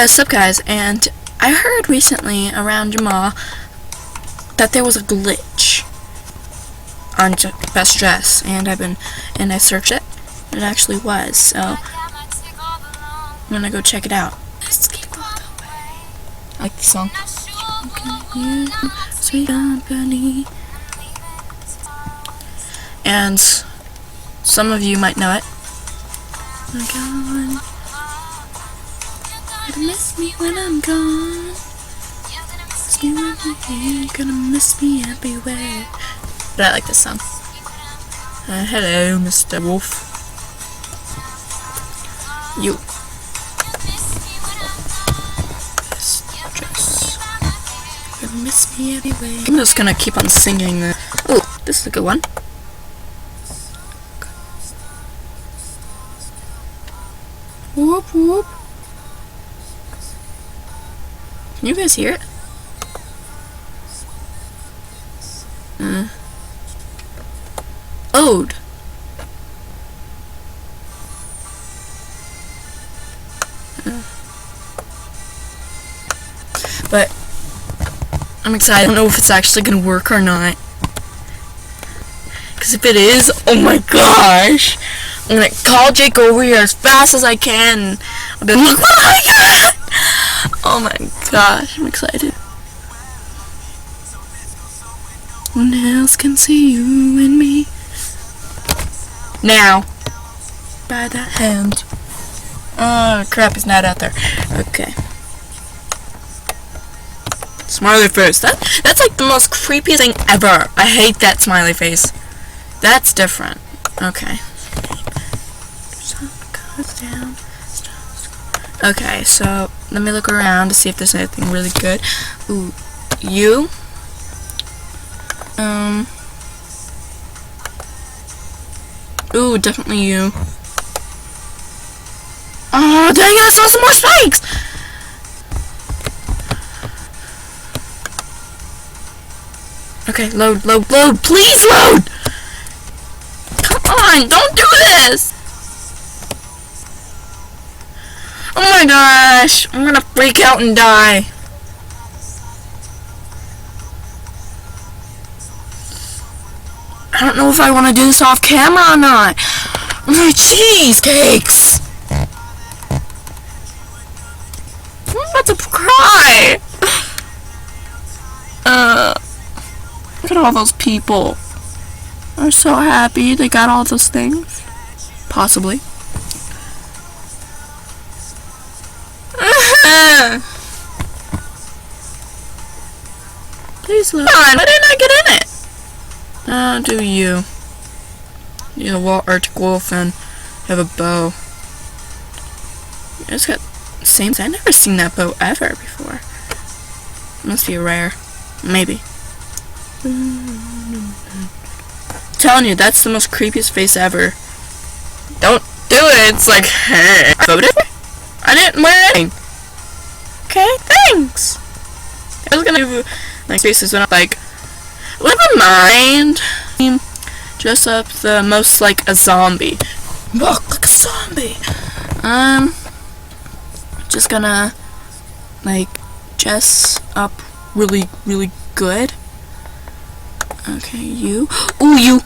Sup guys, and I heard recently around Jamal that there was a glitch on Best Dress, and I searched it, and it actually was, so I'm gonna go check it out. Let's keep all the way. I like the song. Sweet company. And some of you might know it. I'm gone. Gonna miss me when I'm gone. Miss me when I'm here. Gonna miss me everywhere. But I like this song. Hello, Mr. Wolf. You. Gonna miss me everywhere. I'm just gonna keep on singing the. Oh, this is a good one. Whoop whoop. Can you guys hear it? Ode. But I'm excited. I don't know if it's actually gonna work or not. Because if it is, oh my gosh, I'm gonna call Jake over here as fast as I can. I'll be like, oh my god! Oh my gosh, I'm excited. No one else can see you and me. Now. By the hand. Oh crap, he's not out there. Okay. Smiley face. That's like the most creepiest thing ever. I hate that smiley face. That's different. Okay. Sun goes down. Okay, so let me look around to see if there's anything really good. Ooh, you. Ooh, definitely you. Oh, dang it, I saw some more spikes! Okay, load, please load! Come on, don't do this! Oh my gosh, I'm gonna freak out and die. I don't know if I want to do this off camera or not. My cheesecakes! I'm about to cry! Look at all those people. They're so happy they got all those things. Possibly. Please look. Come on, why didn't I get in it? Oh, do you? You're a Arctic wolf and you have a bow. You guys got the same thing. I've never seen that bow ever before. Must be rare. Maybe. I'm telling you, that's the most creepiest face ever. Don't do it. It's like, hey. I voted? I didn't wear anything. Okay, thanks. I was gonna do like faces when I'm like, never mind. Dress up the most like a zombie. Walk like a zombie. Just gonna like dress up really good. Okay, you. Ooh, you.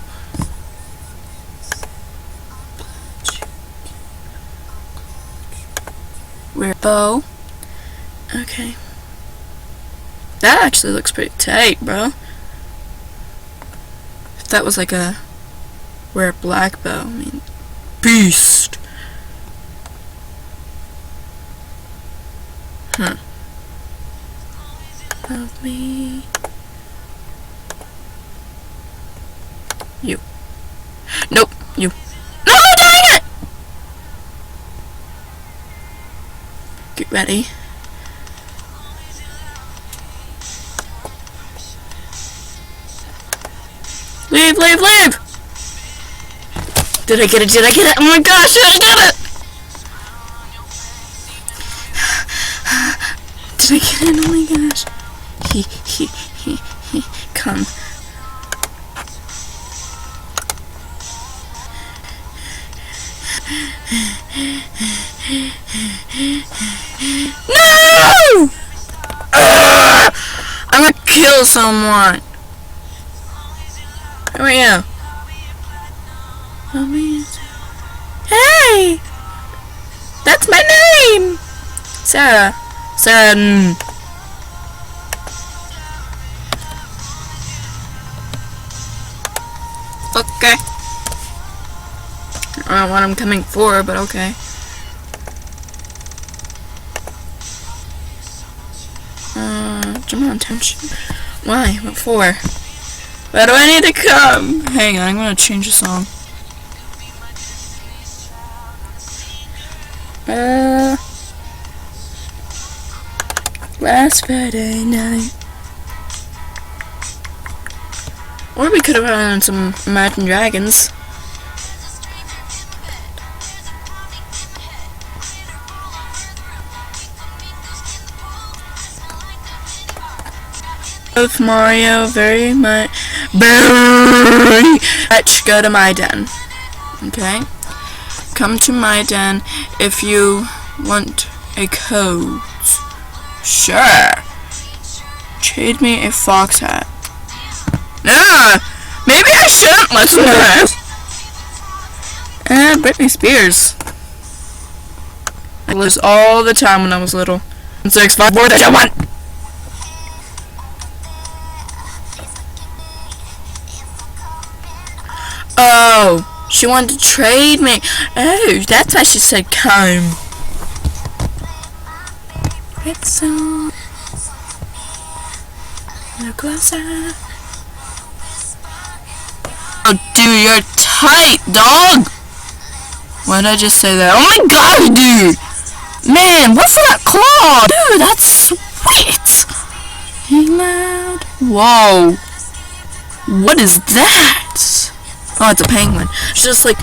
Wear a bow. Okay. That actually looks pretty tight, bro. If that was like a wear a black bow, I mean, beast. Huh. Love me. You. Nope. You. No, dang it! Get ready. Leave! Did I get it? Oh my gosh, did I get it? Did I get it? Oh my gosh. Come. No! kill someone. Who are you? Hey! That's my name! Sarah. Sarah. Okay. I don't know what I'm coming for, but okay. Jump on tension. Why? What for? Why do I need to come? Hang on, I'm gonna change the song. Last Friday night. Or we could have had some Imagine Dragons. Love Mario very much. Let's go to my den. Okay? Come to my den if you want a code. Sure. Trade me a fox hat. Nah, maybe I shouldn't listen to this. Britney Spears. I lose all the time when I was little. 6, 5, 4, 3, 2, 1. Oh, she wanted to trade me. Oh, that's why she said come. It's on. Look closer. Oh, dude, you're tight, dog. Why did I just say that? Oh my god, dude. Man, what's that claw? Dude, that's sweet. Hey, loud. Whoa. What is that? Oh, it's a penguin. It's just like,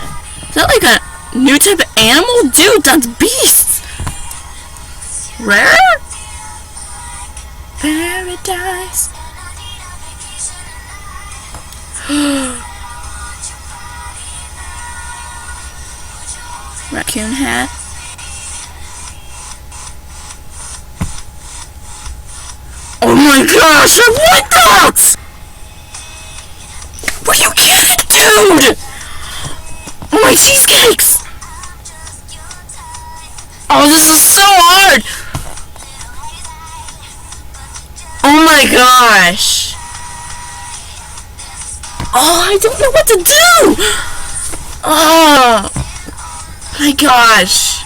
is that like a new type of animal? Dude, that's beast. Rare? Paradise. Raccoon hat. Oh my gosh, I want that! Were you kidding, dude? Oh my cheesecakes! Oh, this is so hard! Oh my gosh! Oh, I don't know what to do! Oh my gosh!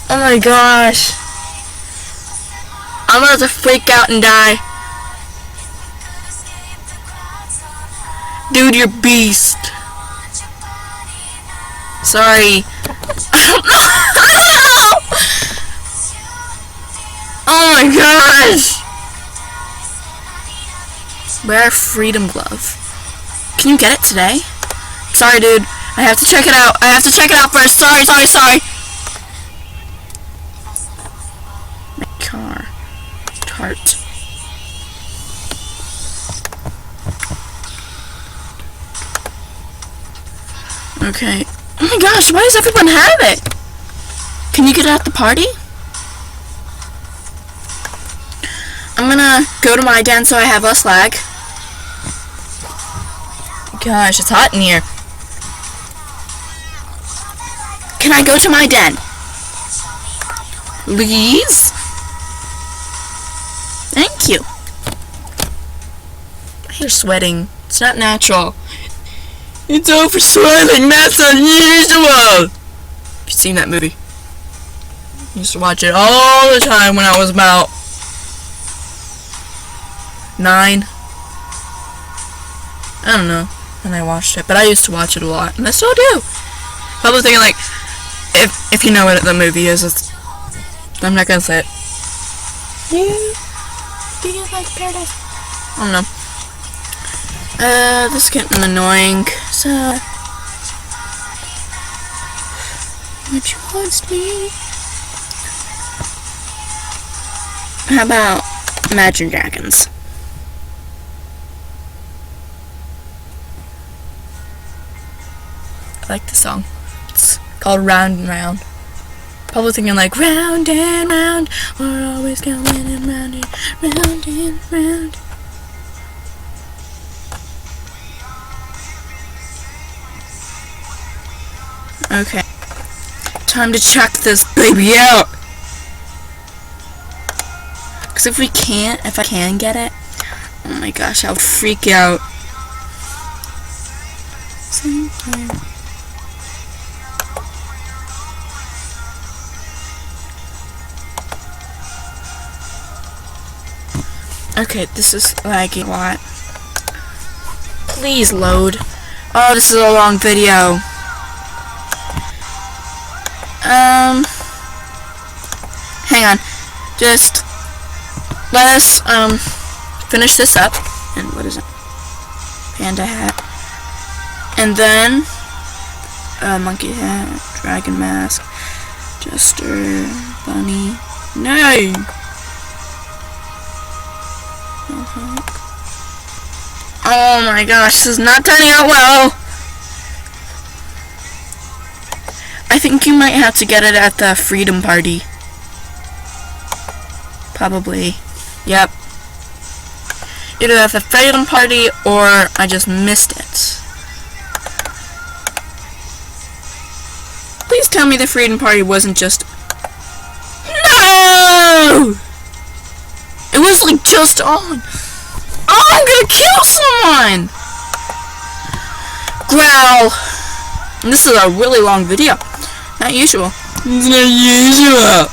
Oh my gosh! I'm about to freak out and die. Dude, you're beast. Sorry. I don't know. Oh my gosh. Wear a freedom glove. Can you get it today? Sorry, dude. I have to check it out. I have to check it out first. Sorry. My car. Cart. Okay. Oh my gosh, why does everyone have it? Can you get it at the party? I'm gonna go to my den so I have less lag. Gosh, it's hot in here. Can I go to my den? Please? Thank you. You're sweating. It's not natural. It's over sweating. That's unusual. Have you seen that movie? I used to watch it all the time when I was about 9. I don't know when I watched it, but I used to watch it a lot, and I still do. Probably thinking like, if you know what the movie is, I'm not gonna say it. Do you like Paradise? I don't know. This is getting annoying. So, what you want me? How about Imagine Dragons? I like the song. It's called Round and Round Probably thinking like, round and round, we're always going and round and round. Okay. Time to check this baby out. Because if I can get it, oh my gosh, I would freak out. Okay, this is lagging a lot. Please load. Oh, this is a long video. Hang on. Just let us finish this up. And what is it? Panda hat. And then monkey hat, dragon mask, jester, bunny. No. Oh my gosh, this is not turning out well. I think you might have to get it at the Freedom Party. Probably. Yep. Either at the Freedom Party or I just missed it. Please tell me the Freedom Party wasn't just... No! It was like just on. Oh, I'm gonna kill someone! Growl. And this is a really long video. Not usual. It's not usual.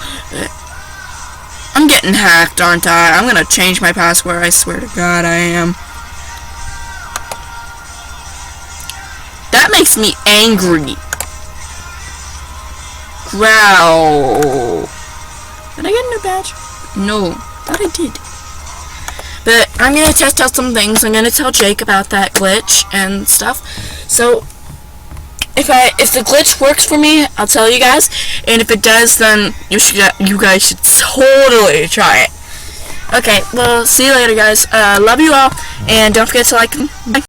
I'm getting hacked, aren't I? I'm gonna change my password. I swear to God, I am. That makes me angry. Growl. Did I get a new badge? No, thought I did. But I'm gonna test out some things. I'm gonna tell Jake about that glitch and stuff. So if the glitch works for me, I'll tell you guys. And if it does, then you guys should totally try it. Okay, well, see you later, guys. Love you all, and don't forget to like them. Bye.